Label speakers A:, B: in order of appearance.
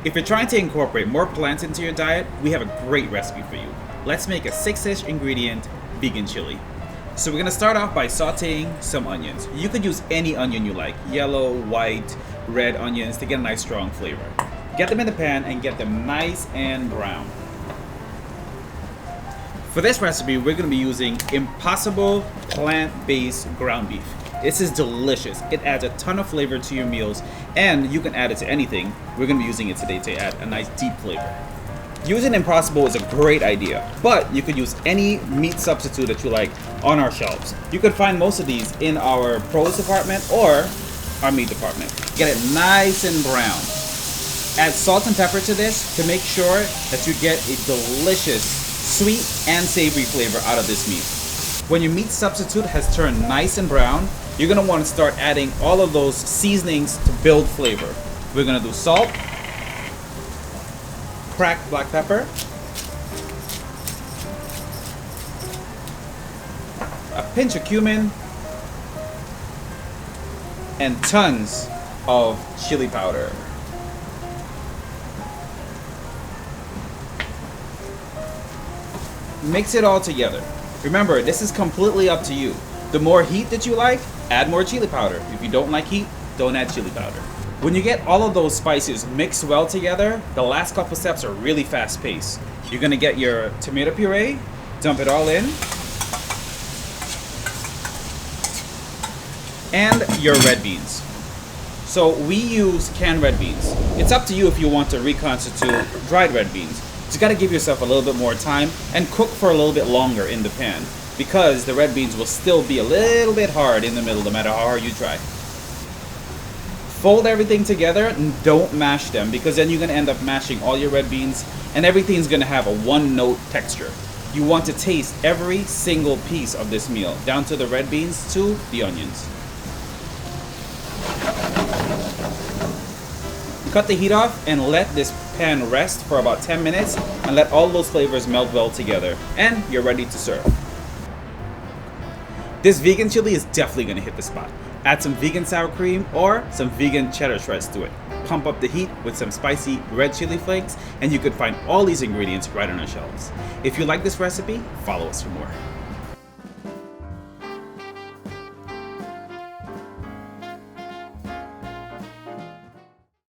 A: If you're trying to incorporate more plants into your diet, we have a great recipe for you. Let's make a 6-ish ingredient vegan chili. So we're gonna start off by sauteing some onions. You could use any onion you like, yellow, white, red onions to get a nice strong flavor. Get them in the pan and get them nice and brown. For this recipe, we're gonna be using Impossible plant-based ground beef. This is delicious. It adds a ton of flavor to your meals, and you can add it to anything. We're gonna be using it today to add a nice deep flavor. Using Impossible is a great idea, but you could use any meat substitute that you like on our shelves. You could find most of these in our produce department or our meat department. Get it nice and brown. Add salt and pepper to this to make sure that you get a delicious sweet and savory flavor out of this meat. When your meat substitute has turned nice and brown, you're gonna want to start adding all of those seasonings to build flavor. We're gonna do salt, cracked black pepper, a pinch of cumin, and tons of chili powder. Mix it all together. Remember, this is completely up to you. The more heat that you like, add more chili powder. If you don't like heat, don't add chili powder. When you get all of those spices mixed well together, the last couple steps are really fast paced. You're gonna get your tomato puree, dump it all in, and your red beans. So we use canned red beans. It's up to you if you want to reconstitute dried red beans. You gotta give yourself a little bit more time and cook for a little bit longer in the pan, because the red beans will still be a little bit hard in the middle no matter how hard you try. Fold everything together and don't mash them, because then you're gonna end up mashing all your red beans and everything's gonna have a one-note texture. You want to taste every single piece of this meal, down to the red beans to the onions. Cut the heat off and let this pan rest for about 10 minutes and let all those flavors melt well together, and you're ready to serve. This vegan chili is definitely gonna hit the spot. Add some vegan sour cream or some vegan cheddar shreds to it. Pump up the heat with some spicy red chili flakes, and you can find all these ingredients right on our shelves. If you like this recipe, follow us for more.